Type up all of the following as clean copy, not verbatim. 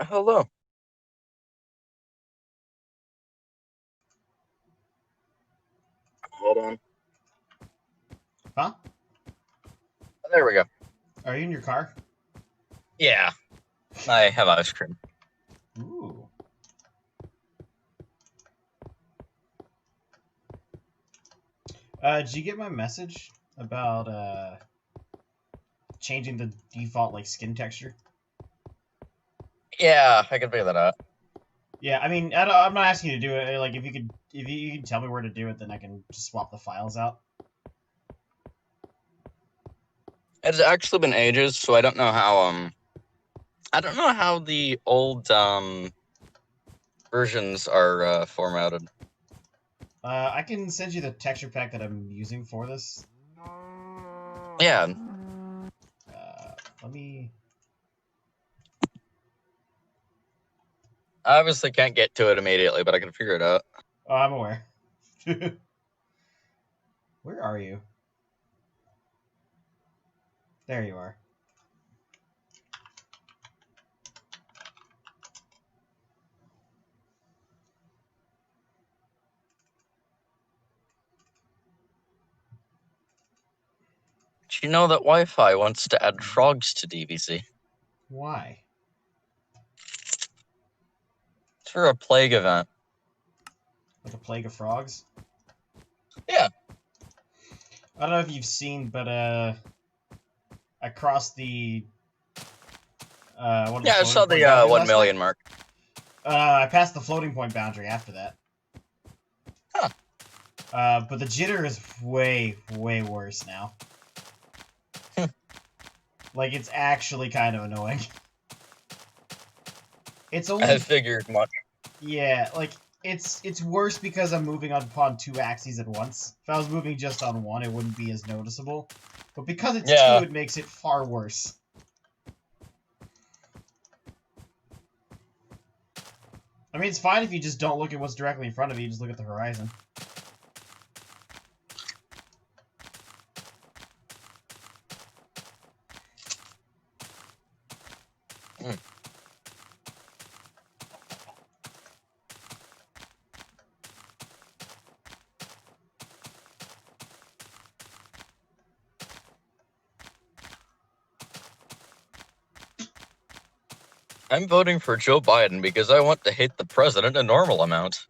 Hello. Hold on. Huh? There we go. Are you in your car? Yeah, I have ice cream. Ooh. Did you get my message about changing the default skin texture? Yeah, I can figure that out. Yeah, I mean, I'm not asking you to do it. Like, if you can tell me where to do it, then I can just swap the files out. It's actually been ages, so I don't know how the old versions are formatted. I can send you the texture pack that I'm using for this. Yeah, Let me. I obviously can't get to it immediately, but I can figure it out. Oh, I'm aware. Where are you? There you are. Do you know that Wi-Fi wants to add frogs to DVC? Why? It's for a plague event. Like a plague of frogs? Yeah. I don't know if you've seen, but I crossed the one of the Yeah, I floating saw point the boundaries 1 last night. million mark. I passed the floating point boundary after that. Huh. But the jitter is way, way worse now. Like, it's actually kind of annoying. It's I only... figured much. Yeah, like, it's worse because I'm moving upon two axes at once. If I was moving just on one, it wouldn't be as noticeable. But because it's two, Yeah. it makes it far worse. I mean, it's fine if you just don't look at what's directly in front of you, just look at the horizon. Hmm. I'm voting for Joe Biden because I want to hate the president a normal amount.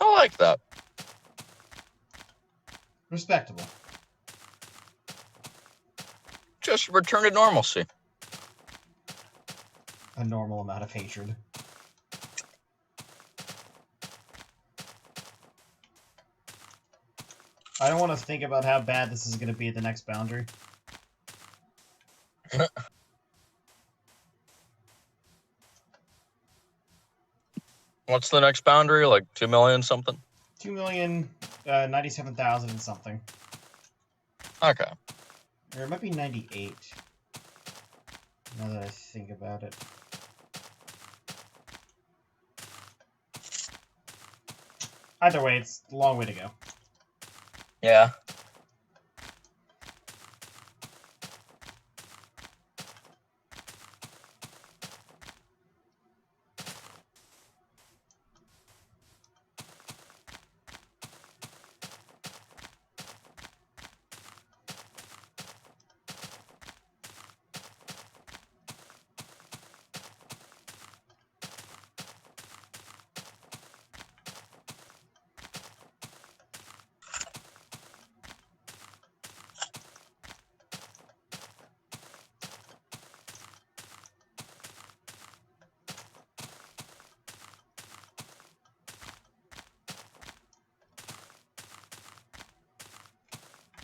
I like that. Respectable. Just return to normalcy. A normal amount of hatred. I don't want to think about how bad this is going to be at the next boundary. What's the next boundary? Like 2 million something? 2,097,000 and something. Okay. Or it might be 98. Now that I think about it. Either way, it's a long way to go. Yeah.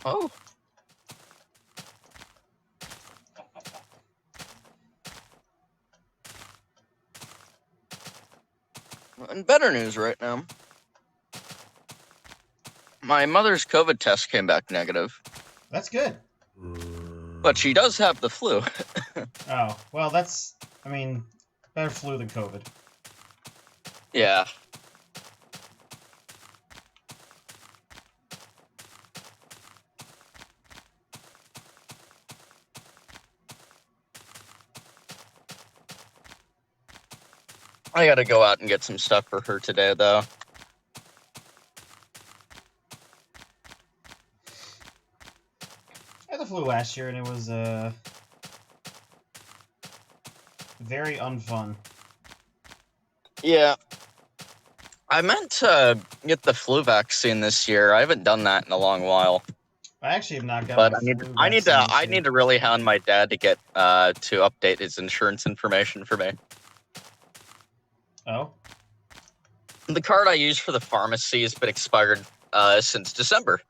Oh. In better news right now. My mother's COVID test came back negative. That's good. But she does have the flu. Oh, well, that's... I mean, better flu than COVID. Yeah. I gotta go out and get some stuff for her today, though. I had the flu last year, and it was very unfun. Yeah. I meant to get the flu vaccine this year. I haven't done that in a long while. I actually have not got But my I need flu I need vaccine to this I year. need to really hound my dad to get to update his insurance information for me. Oh? The card I use for the pharmacy has been expired since December.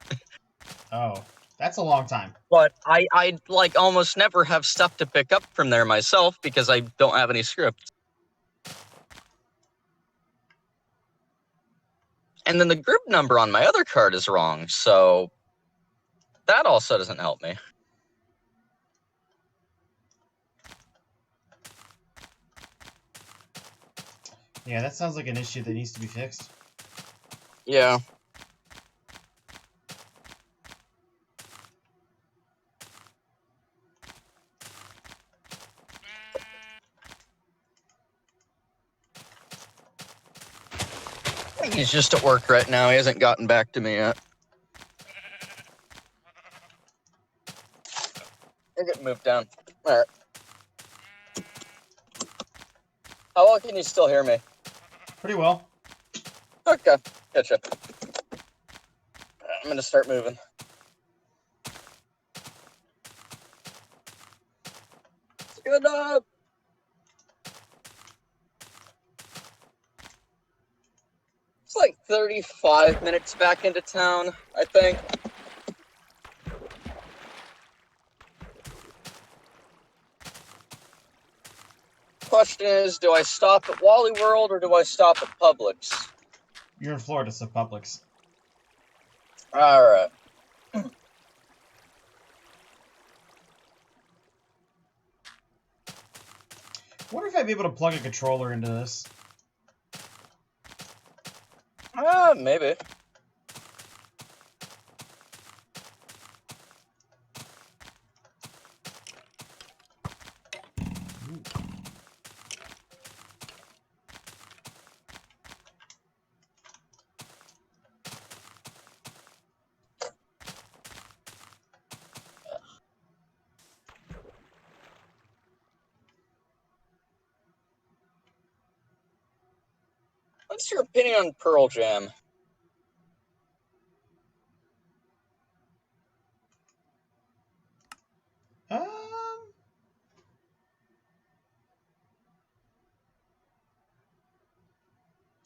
Oh. That's a long time. But I like almost never have stuff to pick up from there myself because I don't have any scripts. And then the group number on my other card is wrong, so that also doesn't help me. Yeah, that sounds like an issue that needs to be fixed. Yeah. I think he's just at work right now. He hasn't gotten back to me yet. I get moved down. All right. How well can you still hear me? Pretty well. Okay, gotcha. I'm gonna start moving. It's good. It's like 35 minutes back into town, I think. Question is, do I stop at Wally World or do I stop at Publix? You're in Florida, so Publix. All right. Wonder if I'd be able to plug a controller into this. Maybe. What's your opinion on Pearl Jam? I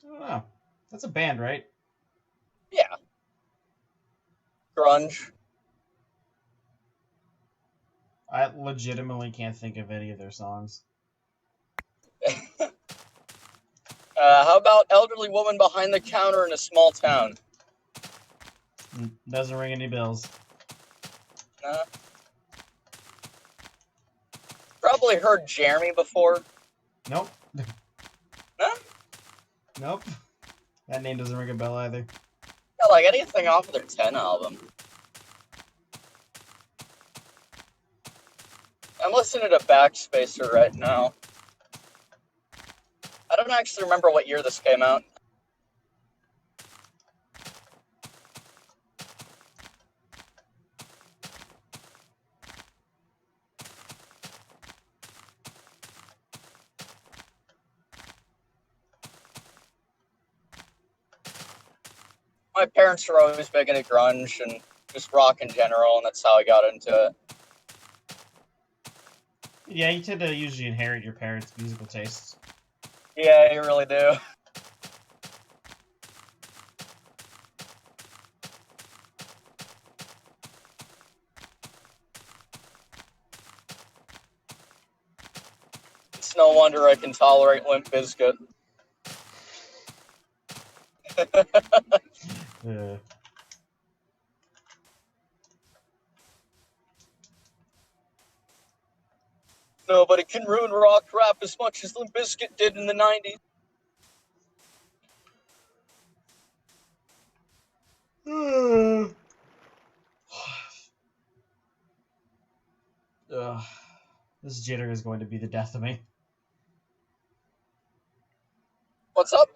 don't know. That's a band, right? Yeah. Grunge. I legitimately can't think of any of their songs. How about elderly woman behind the counter in a small town? Doesn't ring any bells. Probably heard Jeremy before. Nope. Huh? Nope. That name doesn't ring a bell either. Yeah, like anything off of their 10 album. I'm listening to Backspacer right now. I don't actually remember what year this came out. My parents were always big into grunge and just rock in general, and that's how I got into it. Yeah, you tend to usually inherit your parents' musical tastes. Yeah, you really do. It's no wonder I can tolerate Limp Bizkit. Uh, Nobody can ruin rock rap as much as Limp Bizkit did in the 90s. This jitter is going to be the death of me. What's up?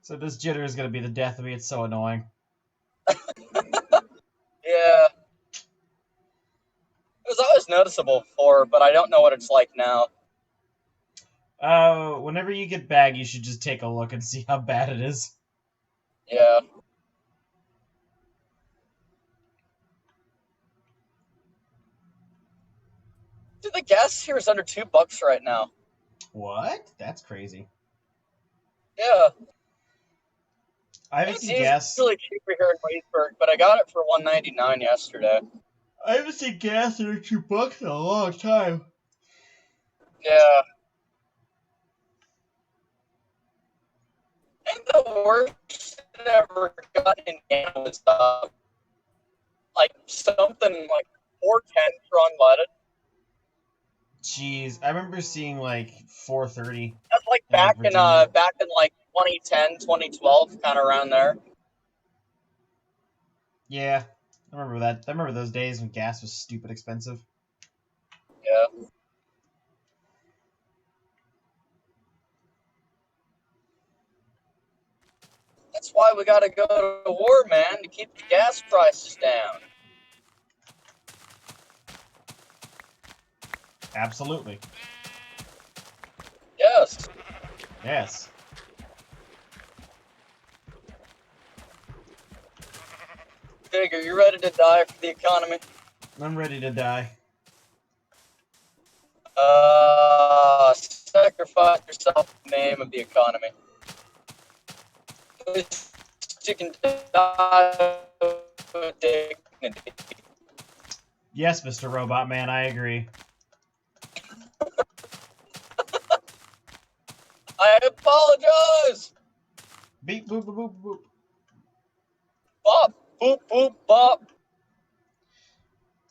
So this jitter is gonna be the death of me. It's so annoying. Yeah. It was always noticeable before, but I don't know what it's like now. Whenever you get back, you should just take a look and see how bad it is. Yeah. Dude, the gas here is under $2 right now. What? That's crazy. Yeah. I haven't It's seen gas. usually cheaper here in Leesburg, but I got it for $1.99 yesterday. I haven't seen gas under $2 in a long time. Yeah. I think the worst I ever got in Canada was like something like 410 for unleaded. Jeez, I remember seeing like 430 That's like in like back in Virginia. like 2010, 2012, kind of around there. Yeah, I remember that. I remember those days when gas was stupid expensive. Yeah. That's why we gotta go to war, man, to keep the gas prices down. Absolutely. Yes. Yes. Big, are you ready to die for the economy? I'm ready to die. Sacrifice yourself in the name of the economy. You can die with dignity. Yes, Mr. Robot Man, I agree. I apologize! Beep boop boop boop boop. Bop, boop, boop, bop.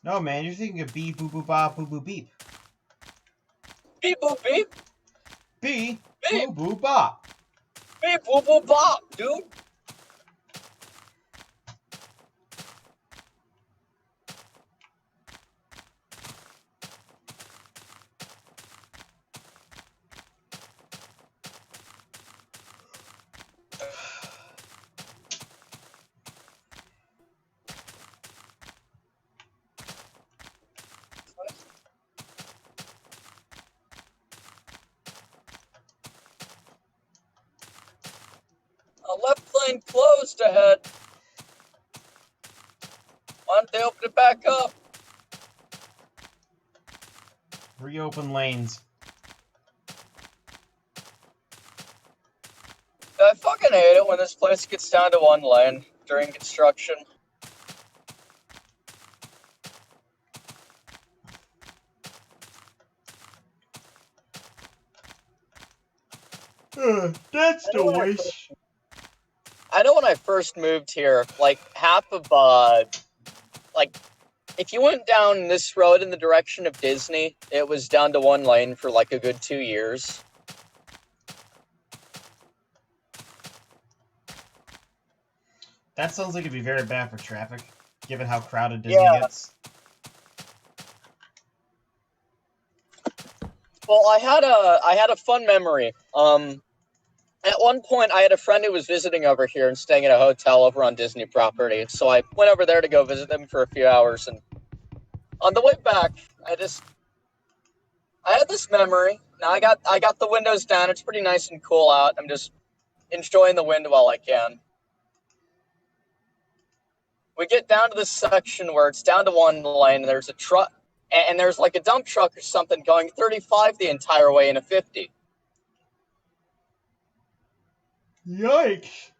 No, man, you're thinking of beep boop boop bop boop boop beep. Beep, boop, beep. Beep Beep, boop boop bop. beep, boop, boop, bop, dude. A left lane closed ahead. Why don't they open it back up? Reopen lanes. I fucking hate it when this place gets down to one lane during construction. That's I know the when I worst. I know when I first moved here, like half of like if you went down this road in the direction of Disney, it was down to one lane for like a good 2 years. That sounds like it'd be very bad for traffic, given how crowded Disney Yeah. gets. Well, I had a fun memory. At one point, I had a friend who was visiting over here and staying at a hotel over on Disney property. So I went over there to go visit them for a few hours. And on the way back, I had this memory. Now I got the windows down. It's pretty nice and cool out. I'm just enjoying the wind while I can. We get down to this section where it's down to one lane, and there's a truck, and there's like a dump truck or something going 35 the entire way in a 50. Yikes!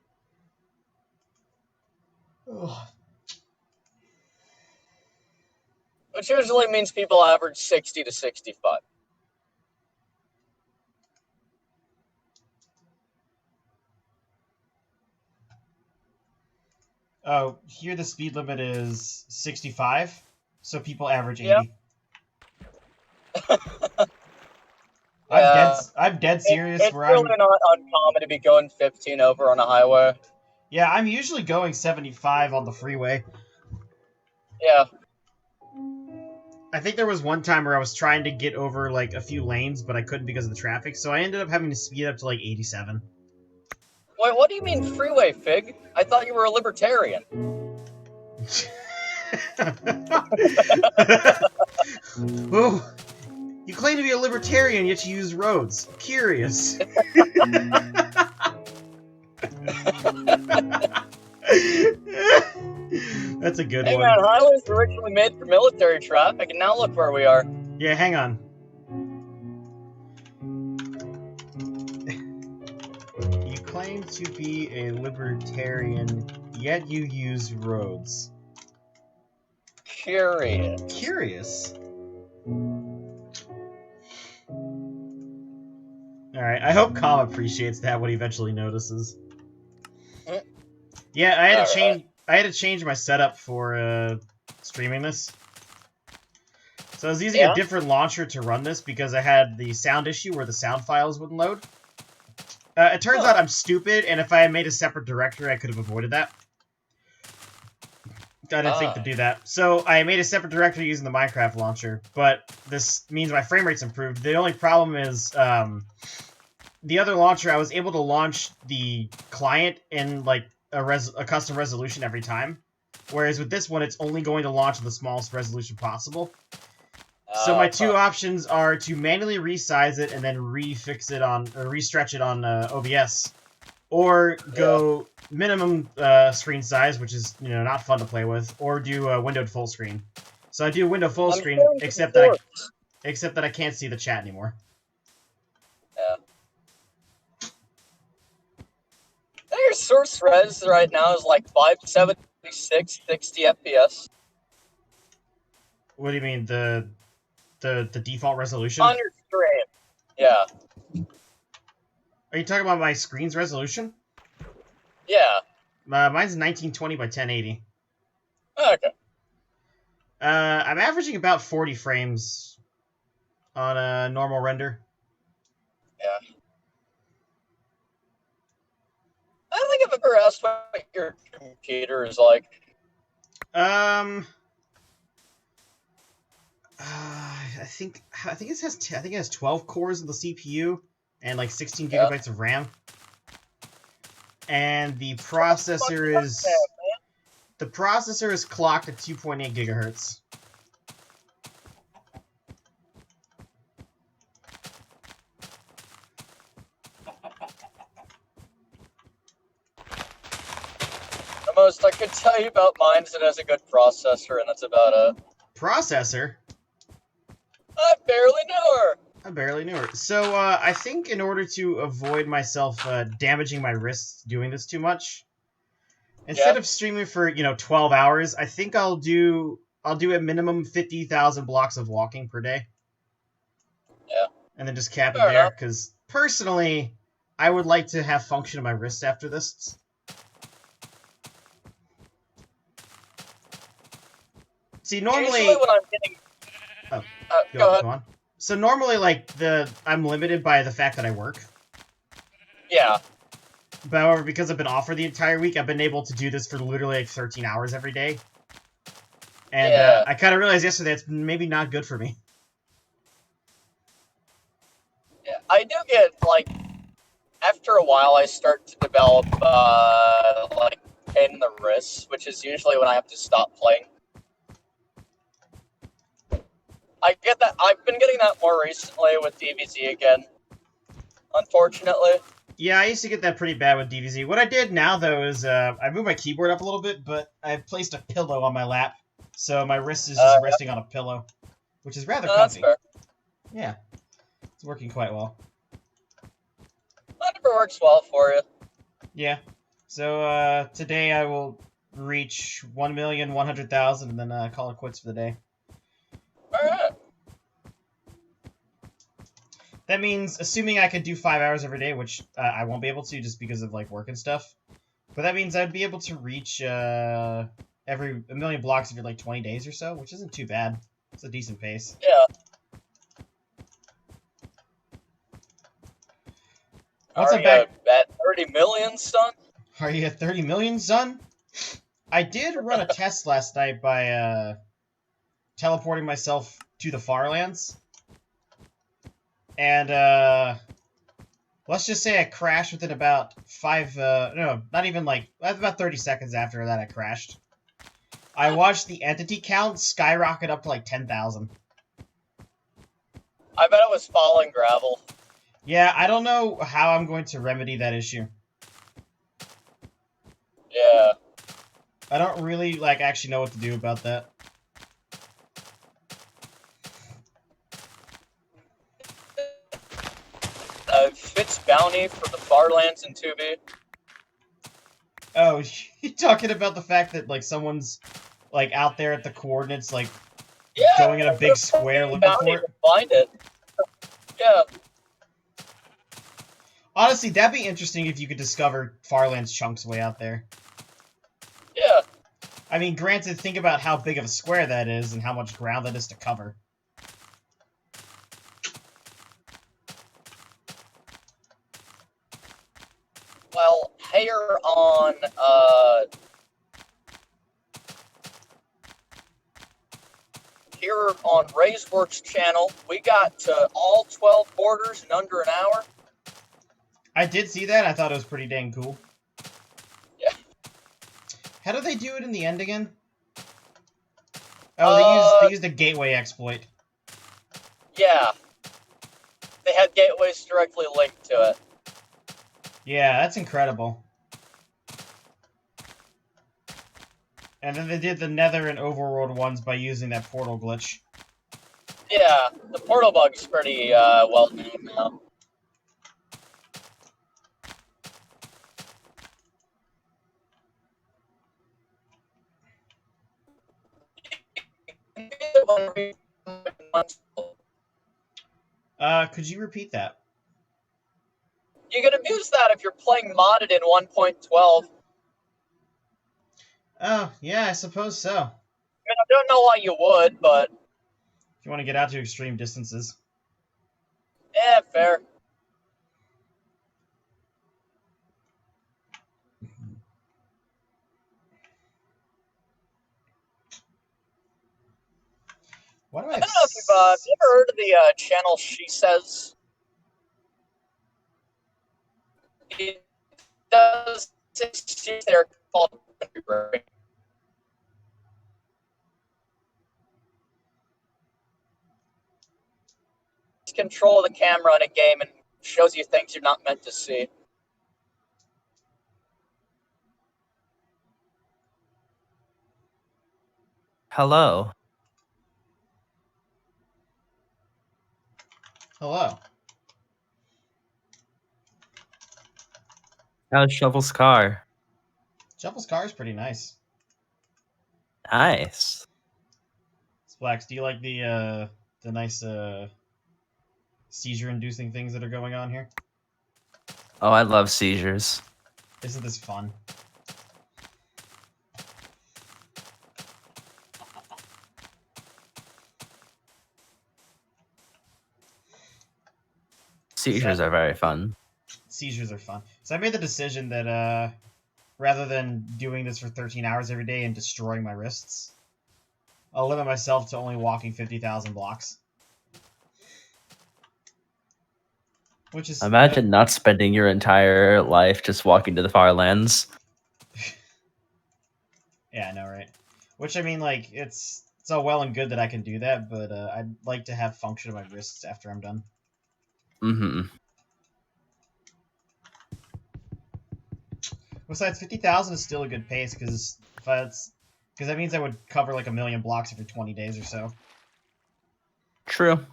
Ugh. Which usually means people average 60 to 65. Oh, here the speed limit is 65, so people average Yeah. 80. Yeah. I'm dead serious. It's Where really I'm, not uncommon to be going 15 over on a highway. yeah, I'm usually going 75 on the freeway. Yeah. I think there was one time where I was trying to get over like a few lanes, but I couldn't because of the traffic, so I ended up having to speed up to like 87. Wait, what do you mean freeway, Fig? I thought you were a libertarian. Oh, you claim to be a libertarian, yet you use roads. Curious. That's a good Hey one. man, highways were originally made for military traffic, and now look where we are. Yeah, hang on. You claim to be a libertarian, yet you use roads. Curious. Curious. Alright, I hope Calm appreciates that when he eventually notices. Mm. Yeah, I had to Alright. change my setup for streaming this. So I was using a Yeah? different launcher to run this because I had the sound issue where the sound files wouldn't load. It turns out I'm stupid, and if I had made a separate directory, I could have avoided that. I didn't think to do that. So I made a separate directory using the Minecraft launcher, but this means my frame rate's improved. The only problem is the other launcher, I was able to launch the client in like a custom resolution every time, whereas with this one, it's only going to launch the smallest resolution possible. So my two options are to manually resize it and then refix it on, or restretch it on OBS, or go minimum screen size, which is not fun to play with, or do a windowed full screen. So I do window full screen, except that I can't see the chat anymore. Yeah. I think your source res right now is like 576, 60 FPS. What do you mean, the default resolution? On your stream. Yeah. Are you talking about my screen's resolution? Yeah. Mine's 1920 by 1080. Okay. I'm averaging about 40 frames on a normal render. Yeah. I don't think I've ever asked what your computer is like. I think it has 12 cores in the CPU and like 16 gigabytes of RAM. And the processor is clocked at 2.8 gigahertz. The most I could tell you about mine is it has a good processor, and that's about it. Processor? I barely know her. I barely knew her. So, I think in order to avoid myself damaging my wrists doing this too much, instead of streaming for 12 hours, I think I'll do a minimum 50,000 blocks of walking per day. Yeah. And then just cap it there, because personally, I would like to have function in my wrists after this. See, normally usually when I'm getting... go on. So normally, like, I'm limited by the fact that I work. Yeah. But however, because I've been off for the entire week, I've been able to do this for literally like 13 hours every day. And I kind of realized yesterday it's maybe not good for me. Yeah, I do get, like, after a while I start to develop, like, pain in the wrists, which is usually when I have to stop playing. I get that. I've been getting that more recently with DBZ again, unfortunately. Yeah, I used to get that pretty bad with DBZ. What I did now, though, is I moved my keyboard up a little bit, but I've placed a pillow on my lap, so my wrist is just resting on a pillow, which is rather comfy. That's fair. Yeah, it's working quite well. That never works well for you. Yeah. So today I will reach 1,100,000 and then call it quits for the day. Alright. That means, assuming I could do 5 hours every day, which I won't be able to just because of like work and stuff, but that means I'd be able to reach a million blocks every like 20 days or so, which isn't too bad. It's a decent pace. Yeah. Once I'm back at 30 million, son. Are you at 30 million, son? I did run a test last night by teleporting myself to the far lands. And, Let's just say I crashed within about no, not even like, about 30 seconds after that I crashed. I watched the entity count skyrocket up to like 10,000. I bet it was falling gravel. Yeah, I don't know how I'm going to remedy that issue. Yeah. I don't really, like, actually know what to do about that. Fitz bounty for the Farlands in 2B. Oh, you talking about the fact that, like, someone's, like, out there at the coordinates, like, Yeah, going in a big square looking for it? to find it. Yeah. Honestly, that'd be interesting if you could discover Farland's chunks way out there. Yeah. I mean, granted, think about how big of a square that is and how much ground that is to cover. Well, here on Ray's channel, we got to all 12 borders in under an hour. I did see that. I thought it was pretty dang cool. Yeah. How do they do it in the end again? Oh, they used a gateway exploit. Yeah. They had gateways directly linked to it. Yeah, that's incredible. And then they did the Nether and Overworld ones by using that portal glitch. Yeah, the portal bug's pretty well known now. Could you repeat that? You can abuse that if you're playing modded in 1.12. Oh, yeah, I suppose so. I mean, I don't know why you would, but... If you want to get out to extreme distances. Yeah, fair. Why do I I have... don't know if you've ever heard of the channel She Says. It does there called control the camera in a game and shows you things you're not meant to see. Hello. Hello. How's Shovel's car? Shuffle's car is pretty nice. Nice. Splax, do you like the nice, seizure-inducing things that are going on here? Oh, I love seizures. Isn't this fun? Seizures are very fun. Seizures are fun. So I made the decision that, rather than doing this for 13 hours every day and destroying my wrists, I'll limit myself to only walking 50,000 blocks. Which is... Imagine not spending your entire life just walking to the far lands. Yeah, I know, right? Which, I mean, like, it's all well and good that I can do that, but I'd like to have function of my wrists after I'm done. Mm-hmm. Besides, 50,000 is still a good pace, because that means I would cover like 1,000,000 blocks every 20 days or so. True.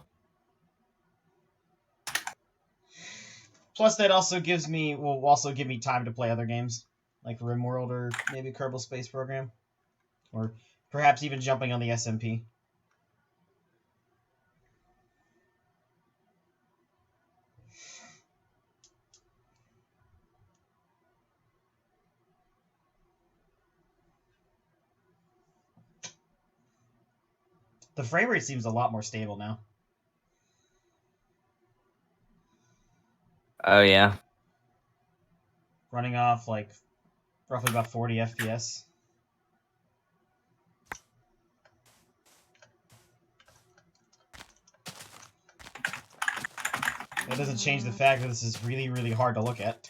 Plus, that also will also give me time to play other games, like RimWorld or maybe Kerbal Space Program, or perhaps even jumping on the SMP. The frame rate seems a lot more stable now. Oh, yeah. Running off, like, roughly about 40 FPS. That doesn't change the fact that this is really, really hard to look at.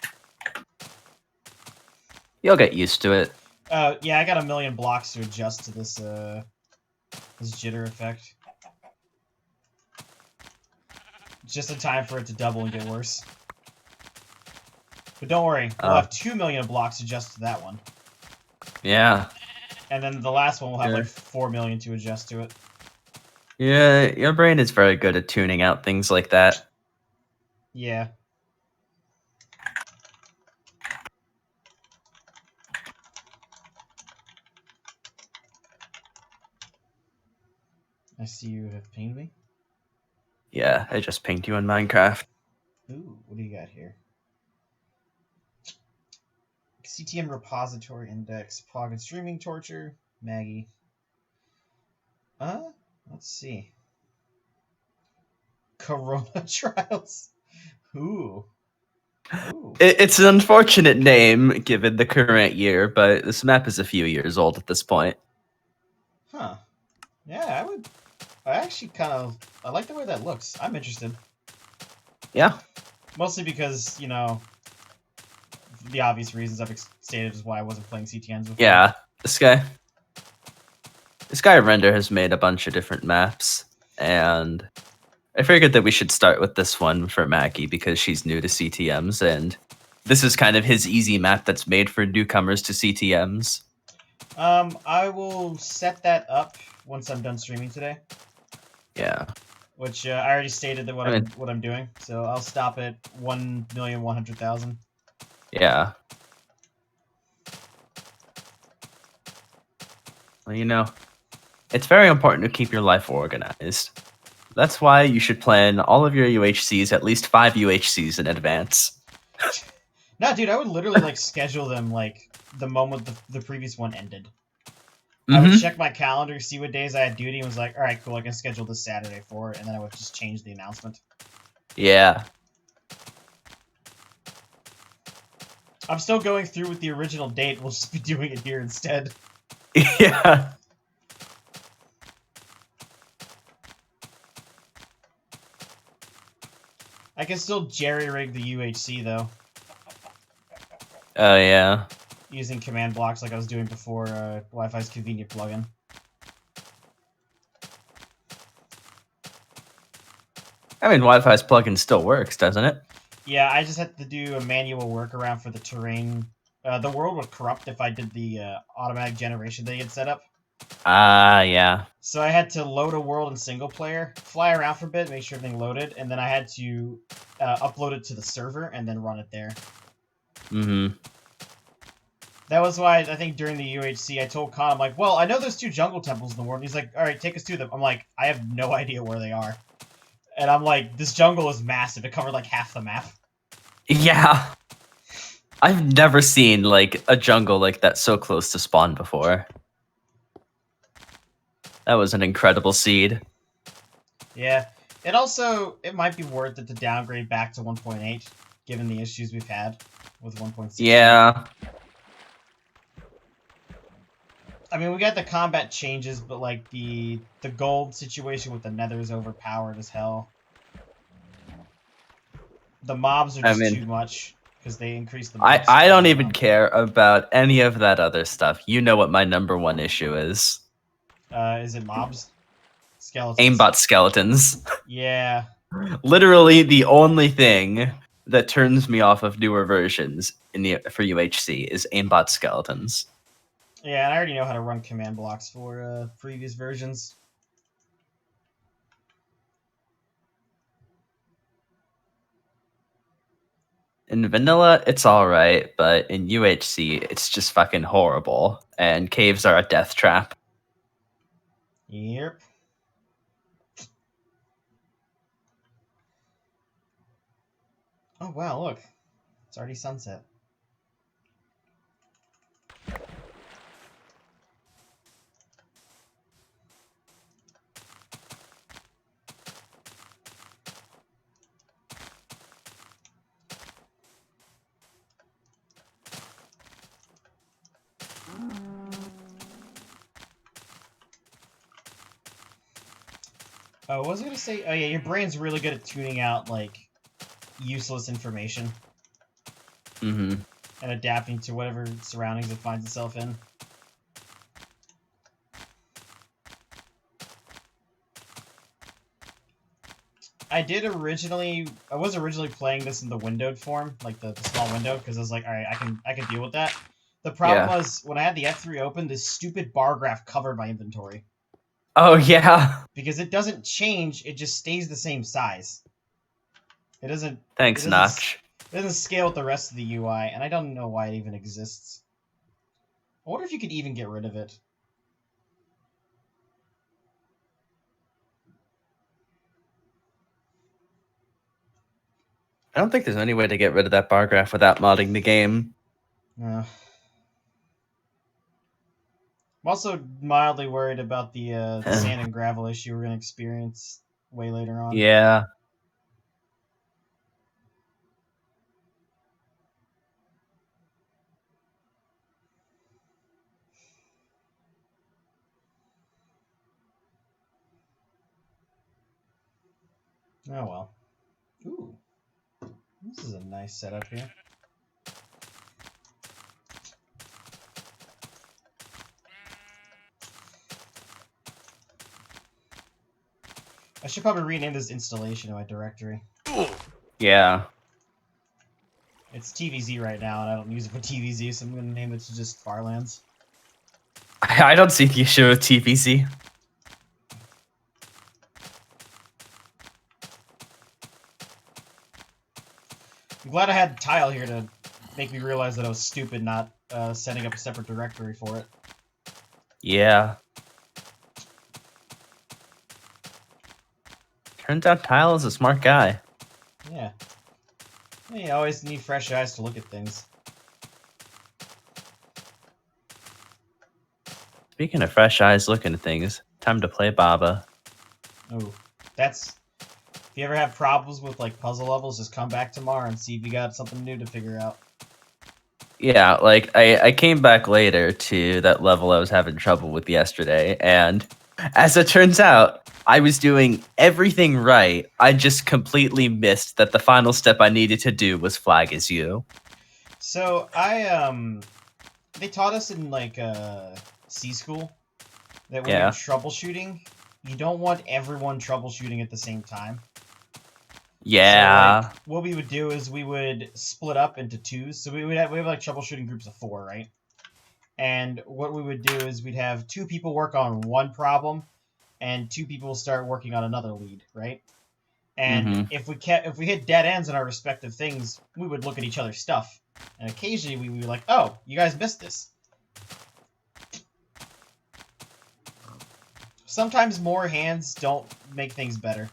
You'll get used to it. Yeah, I got a million blocks to adjust to this, this jitter effect. Just in time for it to double and get worse. But don't worry, we'll have 2 million blocks to adjust to that one. Yeah. And then the last one will have like 4 million to adjust to it. Yeah, your brain is very good at tuning out things like that. Yeah. I see you have pinged me. Yeah, I just pinged you in Minecraft. Ooh, what do you got here? CTM repository index, Pocket streaming torture, Maggie. Let's see. Corona trials. Ooh. Ooh. It's an unfortunate name given the current year, but this map is a few years old at this point. Huh. Yeah, I actually I like the way that looks. I'm interested. Yeah. Mostly because, you know, the obvious reasons I've stated is why I wasn't playing CTNs before. Yeah, this guy Render has made a bunch of different maps, and I figured that we should start with this one for Maggie because she's new to CTMs, and this is kind of his easy map that's made for newcomers to CTMs. I will set that up once I'm done streaming today. Yeah. Which I already stated that what I'm doing, so I'll stop at 1,100,000. Yeah. Well, you know, it's very important to keep your life organized. That's why you should plan all of your UHCs, at least 5 UHCs in advance. No, dude, I would literally like schedule them like the moment the previous one ended. I would check my calendar, see what days I had duty, and was like, all right, cool, I can schedule this Saturday for it, and then I would just change the announcement. Yeah. I'm still going through with the original date. We'll just be doing it here instead. Yeah. I can still jerry-rig the UHC, though. Oh, yeah. Using command blocks like I was doing before Wi-Fi's convenient plugin. I mean, Wi-Fi's plugin still works, doesn't it? Yeah, I just had to do a manual workaround for the terrain. The world would corrupt if I did the automatic generation they had set up. Ah, yeah. So I had to load a world in single player, fly around for a bit, make sure everything loaded, and then I had to upload it to the server and then run it there. Mm-hmm. That was why I think during the UHC I told Khan, I'm like, well, I know there's 2 jungle temples in the world. And he's like, all right, take us to them. I'm like, I have no idea where they are. And I'm like, this jungle is massive. It covered like half the map. Yeah. I've never seen, like, a jungle like that so close to spawn before. That was an incredible seed. Yeah. It might be worth it to downgrade back to 1.8, given the issues we've had with 1.6. Yeah. I mean, we got the combat changes, but, like, the gold situation with the nether is overpowered as hell. The mobs are just too much, because they increase the mobs. I don't even care about any of that other stuff. You know what my #1 issue is. Is it mobs? Skeletons. Aimbot skeletons. Yeah. Literally the only thing that turns me off of newer versions for UHC is aimbot skeletons. Yeah, and I already know how to run command blocks for previous versions. In vanilla, it's alright, but in UHC, it's just fucking horrible. And caves are a death trap. Yep. Oh, wow, look. It's already sunset. Oh, what was I gonna say? Oh yeah, your brain's really good at tuning out, like, useless information Mm-hmm. and adapting to whatever surroundings it finds itself in. I was originally playing this in the windowed form, like the small window, because I was like, all right, I can deal with that. The problem was when I had the F3 open, this stupid bar graph covered my inventory. Oh yeah. Because it doesn't change, it just stays the same size. It doesn't. Thanks, Notch. It doesn't scale with the rest of the UI, and I don't know why it even exists. I wonder if you could even get rid of it. I don't think there's any way to get rid of that bar graph without modding the game. I'm also mildly worried about the sand and gravel issue we're going to experience way later on. Yeah. Oh well. Ooh. This is a nice setup here. I should probably rename this installation in my directory. Yeah. It's TVZ right now, and I don't use it for TVZ, so I'm going to name it to just Farlands. I don't see the issue with TPC. I'm glad I had Tile here to make me realize that I was stupid not setting up a separate directory for it. Yeah. Turns out Tile is a smart guy. Yeah. You always need fresh eyes to look at things. Speaking of fresh eyes looking at things, time to play Baba. Oh, that's... If you ever have problems with, like, puzzle levels, just come back tomorrow and see if you got something new to figure out. Yeah, like, I came back later to that level I was having trouble with yesterday, and as it turns out, I was doing everything right. I just completely missed that the final step I needed to do was flag as you. So, they taught us in, like, C school that when you're troubleshooting, you don't want everyone troubleshooting at the same time. Yeah. So, like, what we would do is we would split up into twos. So we have like troubleshooting groups of 4, right? And what we would do is we'd have 2 people work on one problem, and 2 people start working on another lead, right? And if we hit dead ends in our respective things, we would look at each other's stuff, and occasionally we would be like, "Oh, you guys missed this." Sometimes more hands don't make things better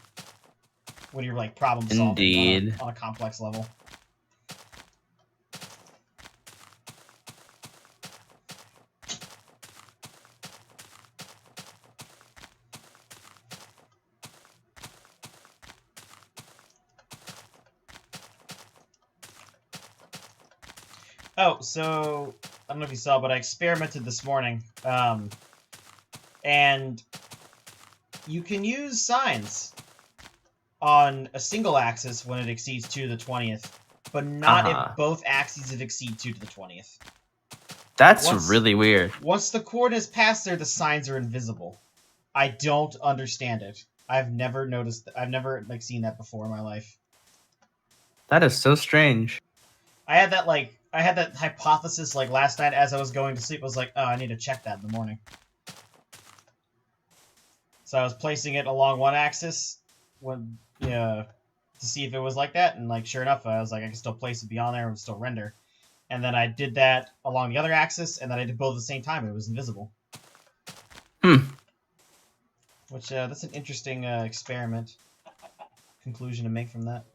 when you're like problem solving on a complex level. Oh, so I don't know if you saw, but I experimented this morning, and you can use signs on a single axis when it exceeds 2 to the 20th, but not if both axes exceed 2 to the 20th. That's really weird. Once the coordinates pass there, the signs are invisible. I don't understand it. I've never noticed. I've never seen that before in my life. That is so strange. I had that hypothesis like last night as I was going to sleep. I was like, oh, I need to check that in the morning. So I was placing it along one axis to see if it was like that, and like sure enough, I was like, I can still place it beyond there and it would still render. And then I did that along the other axis, and then I did both at the same time, and it was invisible. Which that's an interesting experiment conclusion to make from that.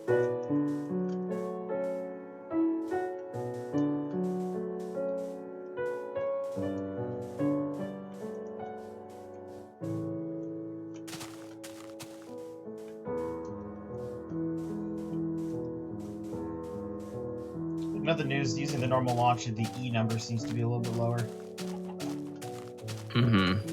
In other news, using the normal launcher, the E number seems to be a little bit lower. Mm-hmm.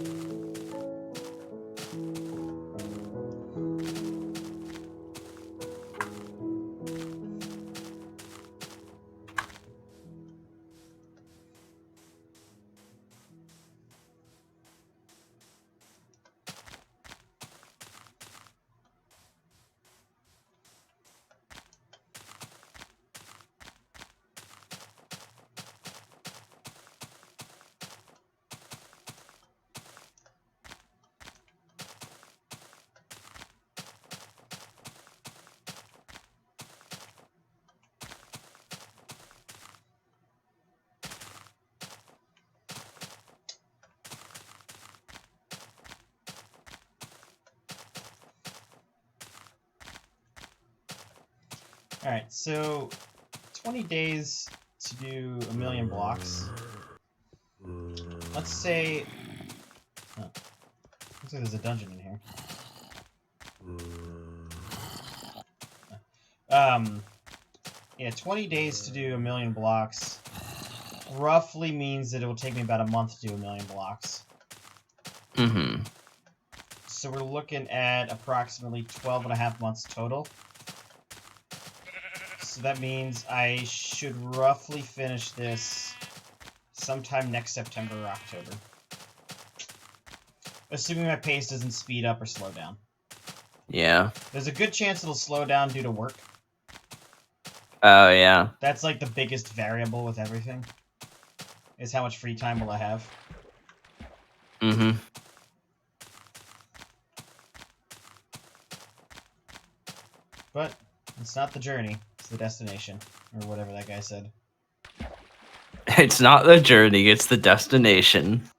Alright, so 20 days to do 1,000,000 blocks. Let's say... Oh, looks like there's a dungeon in here. Yeah, 20 days to do 1,000,000 blocks roughly means that it will take me about a month to do 1,000,000 blocks. Mm-hmm. So we're looking at approximately 12.5 months total. So that means I should roughly finish this sometime next September or October. Assuming my pace doesn't speed up or slow down. Yeah. There's a good chance it'll slow down due to work. Oh, yeah. That's like the biggest variable with everything. Is how much free time will I have. Mm-hmm. But it's not the journey, it's the destination. Or whatever that guy said. It's not the journey, it's the destination.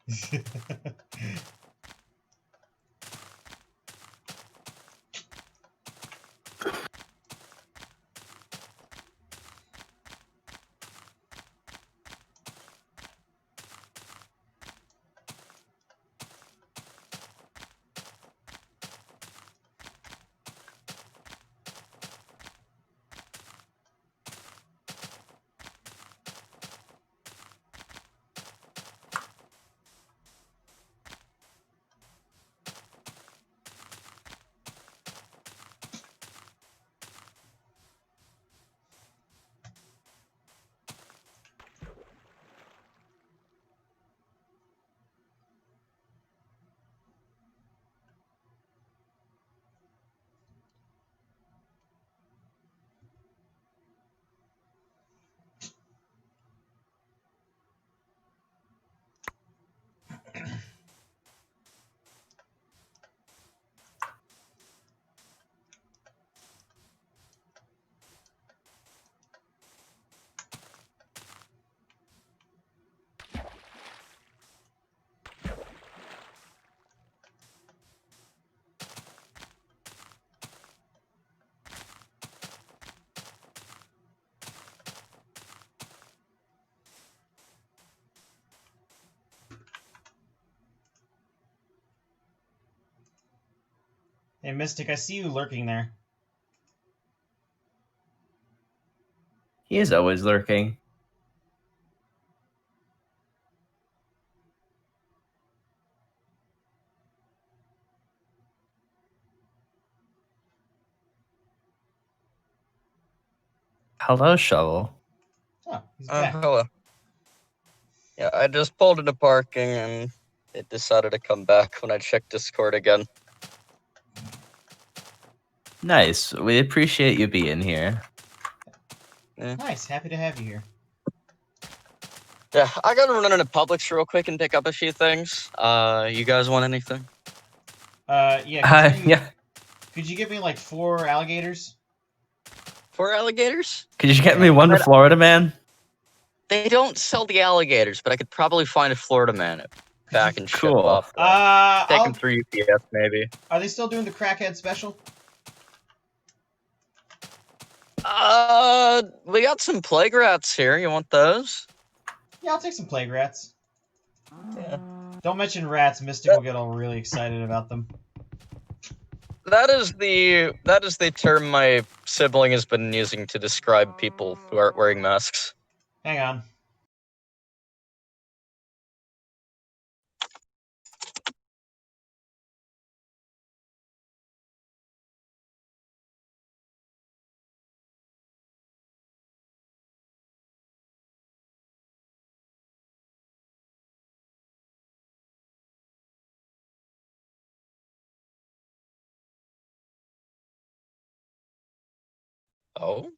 Hey, Mystic, I see you lurking there. He is always lurking. Hello, Shovel. Oh, he's back. Hello. Yeah, I just pulled into parking and it decided to come back when I checked Discord again. Nice. We appreciate you being here. Nice, happy to have you here. Yeah, I gotta run into Publix real quick and pick up a few things. You guys want anything? Yeah, Yeah. could you give me like 4 alligators? 4 alligators? Could you get me one to Florida Man? They don't sell the alligators, but I could probably find a Florida man back and ship Cool. up. Take them through UPS, maybe. Are they still doing the crackhead special? We got some plague rats here. You want those? Yeah, I'll take some plague rats. Yeah. Don't mention rats. Mystic will get all really excited about them. That is the term my sibling has been using to describe people who aren't wearing masks. Hang on. Oh?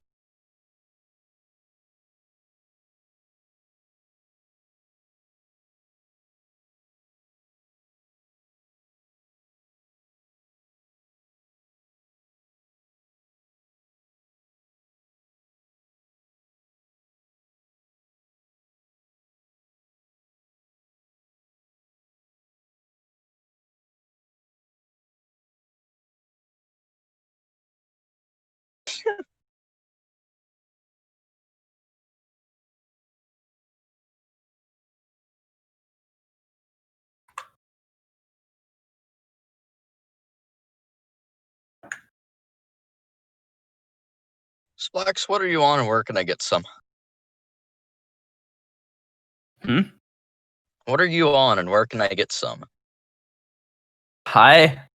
Splax, what are you on and where can I get some? What are you on and where can I get some? Hi,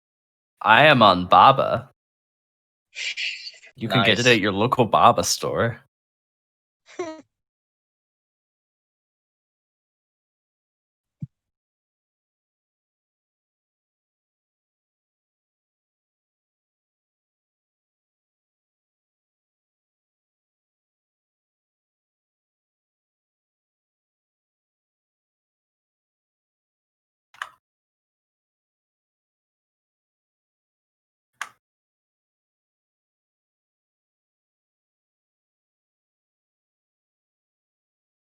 I am on Baba. You can get it Nice. at your local Baba store.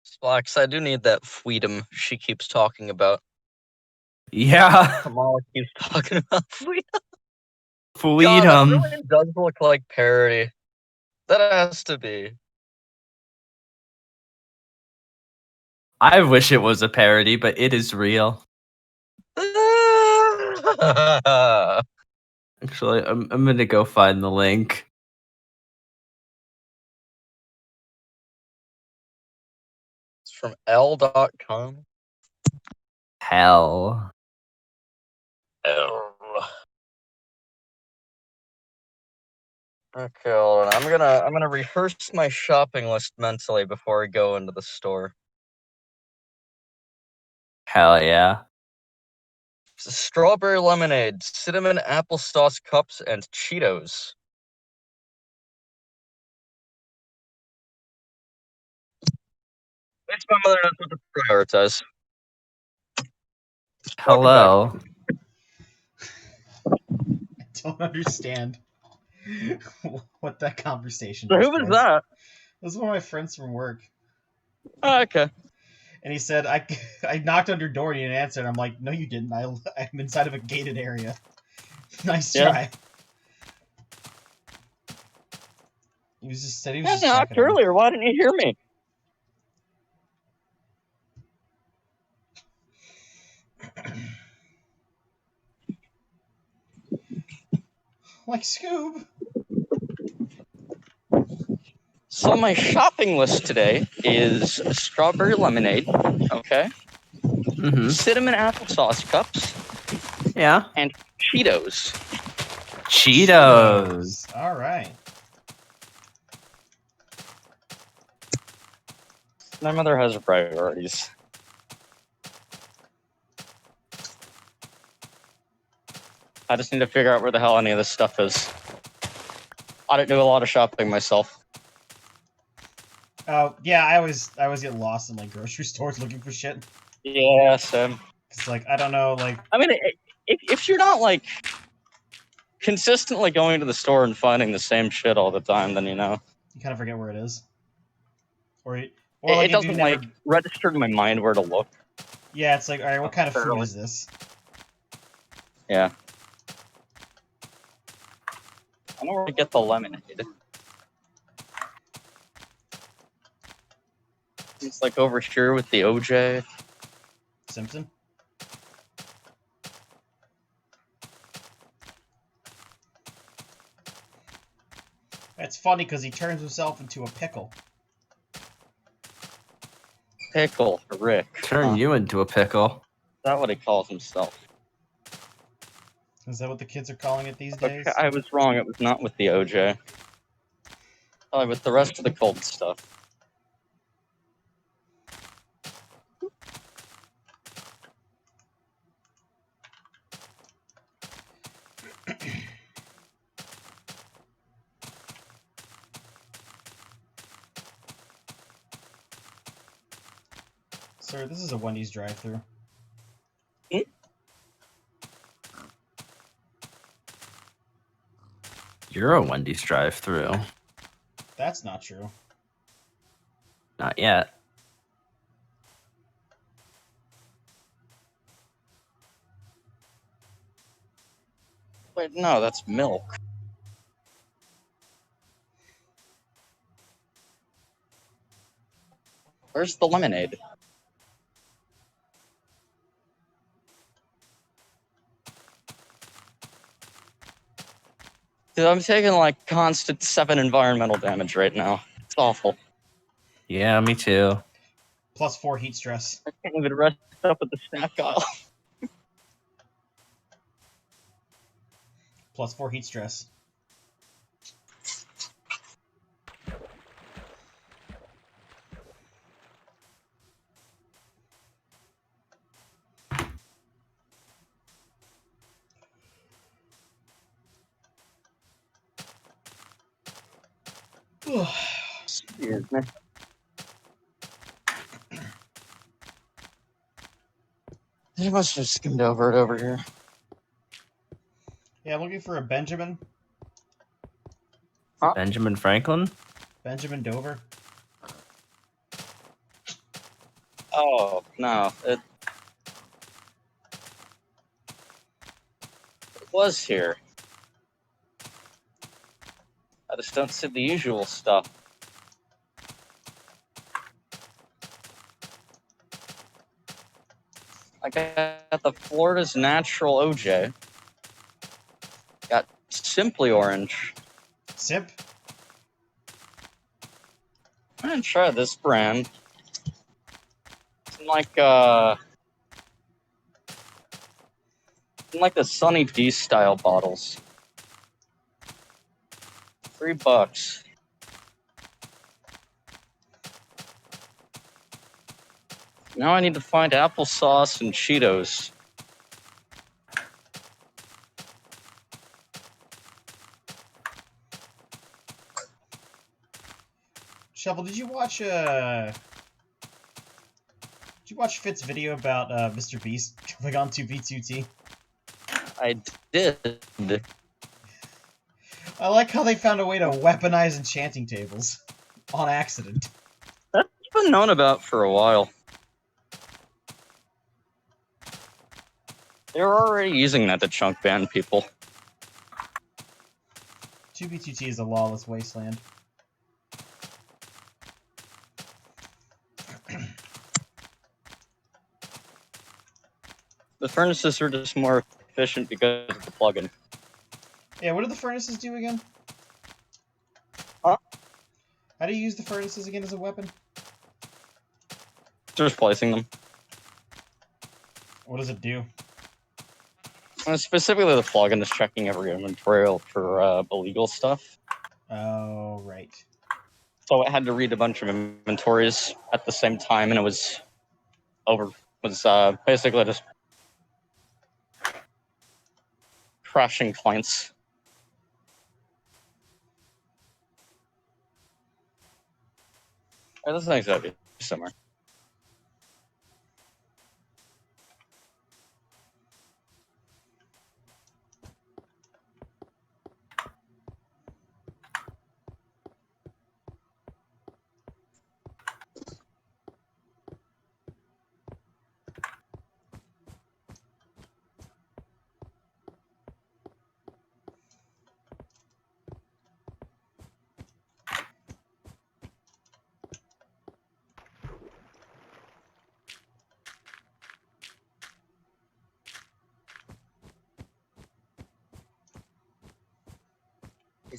Splax, I do need that freedom she keeps talking about. Yeah, Kamala keeps talking about freedom. God, that freedom. really does look like parody. That has to be. I wish it was a parody, but it is real. Actually, I'm gonna go find the link. It's from L.com. Hell. L. Okay, hold on. I'm gonna rehearse my shopping list mentally before I go into the store. Hell yeah. Strawberry lemonade, cinnamon applesauce cups, and Cheetos. At least my mother knows what to prioritize. Welcome back. Hello. I don't understand what that conversation So just who was was. that? It was one of my friends from work. Oh, okay. And he said, I knocked on your door and you didn't answer. And I'm like, no, you didn't. I'm inside of a gated area. Nice Yeah. try. He was just said he was I just knocked checking on me. earlier. Why didn't you hear me? Like Scoob. So my shopping list today is strawberry lemonade, okay, Mm-hmm. cinnamon applesauce cups, Yeah. and Cheetos. Cheetos. All right. My mother has her priorities. I just need to figure out where the hell any of this stuff is. I don't do a lot of shopping myself. Oh yeah, I always get lost in like grocery stores looking for shit. Yeah, Sam. It's like I don't know, like I mean, if you're not like consistently going to the store and finding the same shit all the time, then you know you kind of forget where it is. Or like it if you've doesn't never, like register in my mind where to look. yeah, it's like all right, what kind of food Fairly. is this? Yeah. I know where to get the lemonade. He's like over here with the OJ. Simpson? It's funny because he turns himself into a pickle. Pickle Rick. Turn you into a pickle. Is that what he calls himself? Is that what the kids are calling it these days? Okay, I was wrong. It was not with the OJ. Probably with the rest of the cold stuff. Sir, this is a Wendy's drive-thru. You're a Wendy's drive-through. That's not true. Not yet. Wait, no, that's milk. Where's the lemonade? Dude, I'm taking like constant 7 environmental damage right now. It's awful. Yeah, me too. Plus 4 heat stress. I can't even rest up at the snack aisle. Plus 4 heat stress. Excuse me. You must have skimmed over it over here. Yeah, I'm looking for a Benjamin. Huh? Benjamin Franklin? Benjamin Dover. Oh, no. It was here. I just don't see the usual stuff. I got the Florida's Natural OJ. Got Simply Orange. Simp. I'm gonna try this brand. It's in like the Sunny D style bottles. $3. Now I need to find applesauce and Cheetos. Shovel, did you watch Fit's video about Mr. Beast going on 2B2T? I did. I like how they found a way to weaponize enchanting tables on accident. That's been known about for a while. They were already using that to chunk ban people. 2B2T is a lawless wasteland. The furnaces are just more efficient because of the plugin. Yeah, what do the furnaces do again? Huh? How do you use the furnaces again as a weapon? Just placing them. What does it do? Specifically, the plugin is checking every inventory for illegal stuff. Oh, right. So it had to read a bunch of inventories at the same time, and it was basically just crashing clients. It doesn't exactly similar.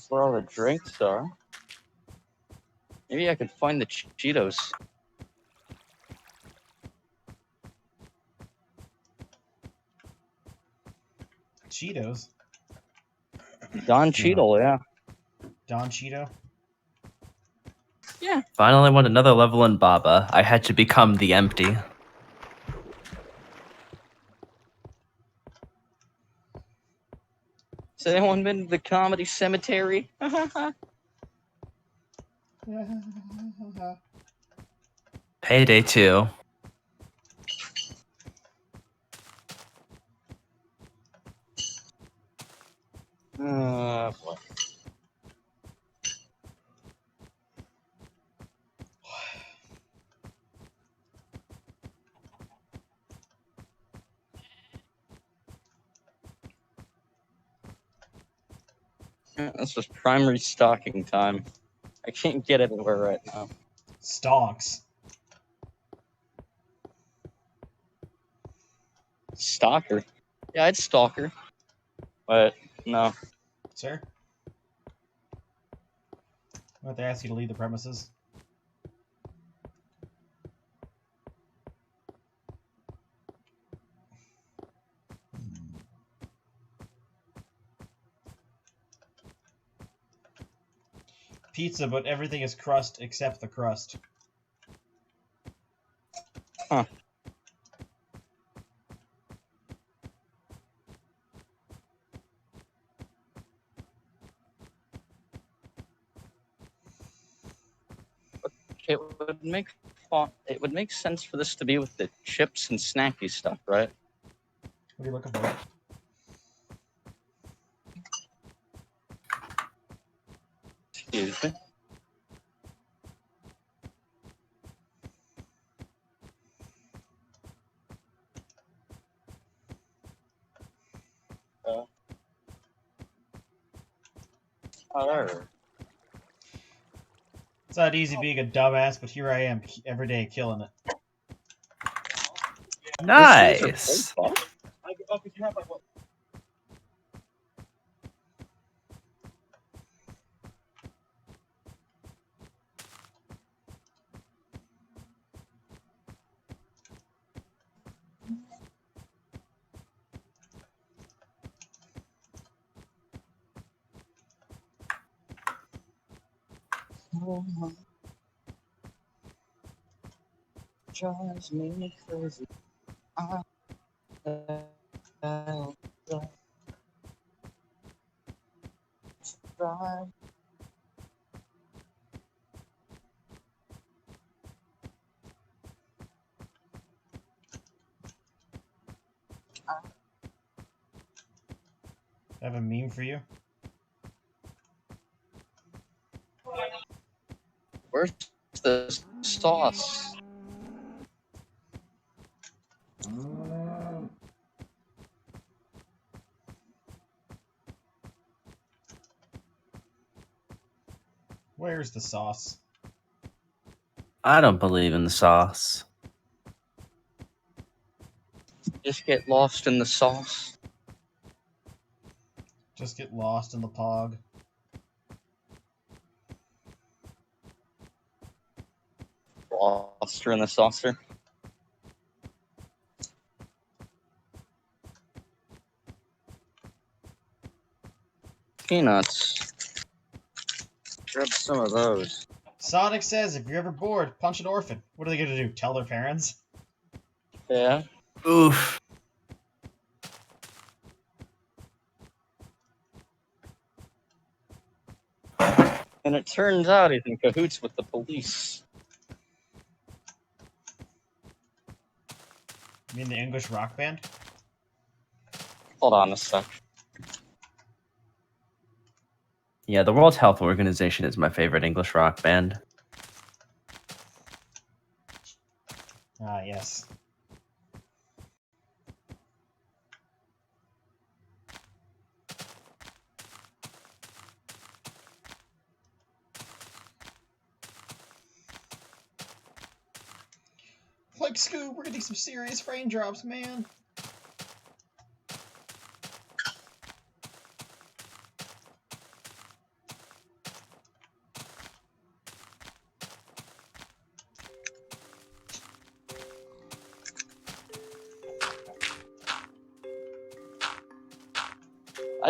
That's where all the drinks are. Maybe I could find the Cheetos. Cheetos? Don Cheadle, yeah. Don Cheeto? Yeah. Finally won another level in Baba. I had to become the empty. Has anyone been to the comedy cemetery? Payday 2. Boy. This was primary stocking time. I can't get anywhere right now. Stonks. Stalker? Yeah, I'd stalker. But, no. Sir? I have to ask you to leave the premises. Pizza, but everything is crust except the crust. Huh. It would make sense for this to be with the chips and snacky stuff, right? What are you looking for? Excuse me. There. It's not easy being a dumbass, but here I am every day killing it. Nice. Drives me crazy. I have a meme for you. Where's the sauce? Where's the sauce? I don't believe in the sauce. Just get lost in the sauce. Just get lost in the pog. Lost in the saucer. Peanuts. Grab some of those. Sonic says if you're ever bored, punch an orphan. What are they gonna do? Tell their parents? Yeah. Oof. And it turns out he's in cahoots with the police. You mean the English rock band? Hold on a sec. Yeah, the World Health Organization is my favorite English rock band. Ah, yes. Like, Scoob, we're getting some serious frame drops, man.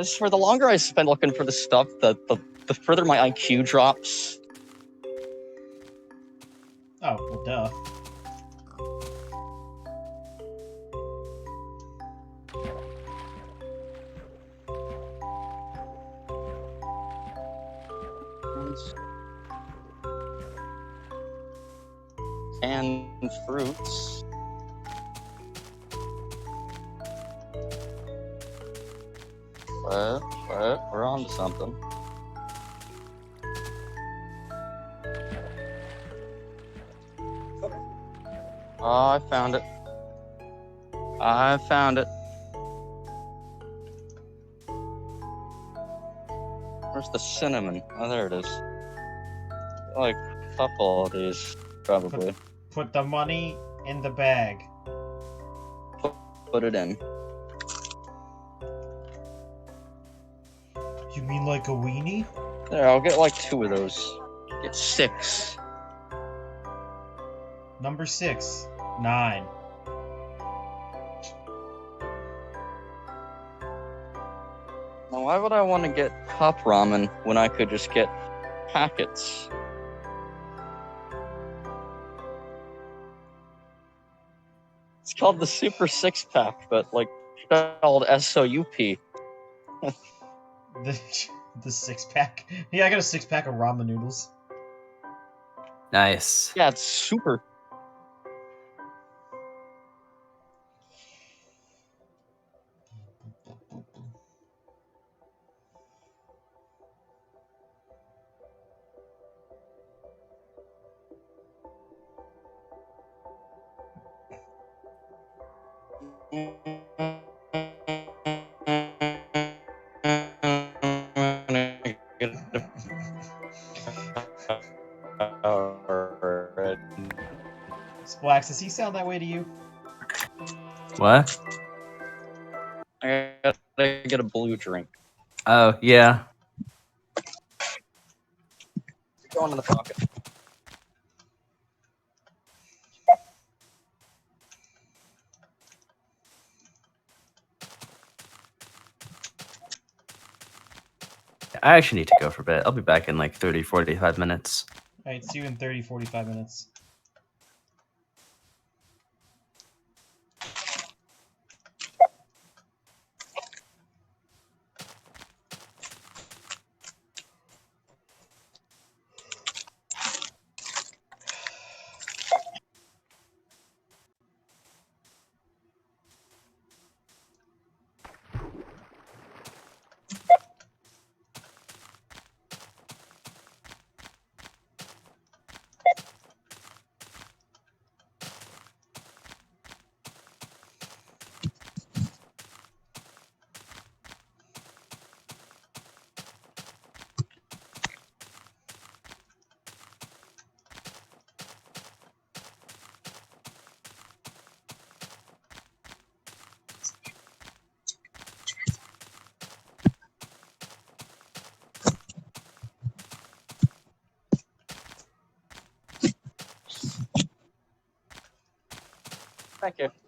I swear, the longer I spend looking for this stuff, the further my IQ drops. Oh, well, duh. Canned fruits. We're on to something. Oh, I found it. I found it. Where's the cinnamon? Oh, there it is. Like a couple of these, probably. Put the money in the bag. Put it in. You mean like a weenie? There, I'll get like 2 of those. Get 6. Number 6. 9. Now, why would I want to get cup ramen when I could just get packets? It's called the Super 6-Pack, but like spelled S-O-U-P. The 6-pack? Yeah, I got a 6-pack of ramen noodles. Nice. Yeah, it's super. Splax, does he sound that way to you? What? I gotta get a blue drink. Oh, yeah. Go into the pocket. I actually need to go for a bit. I'll be back in like 30, 45 minutes. Alright, see you in 30, 45 minutes. Thank you.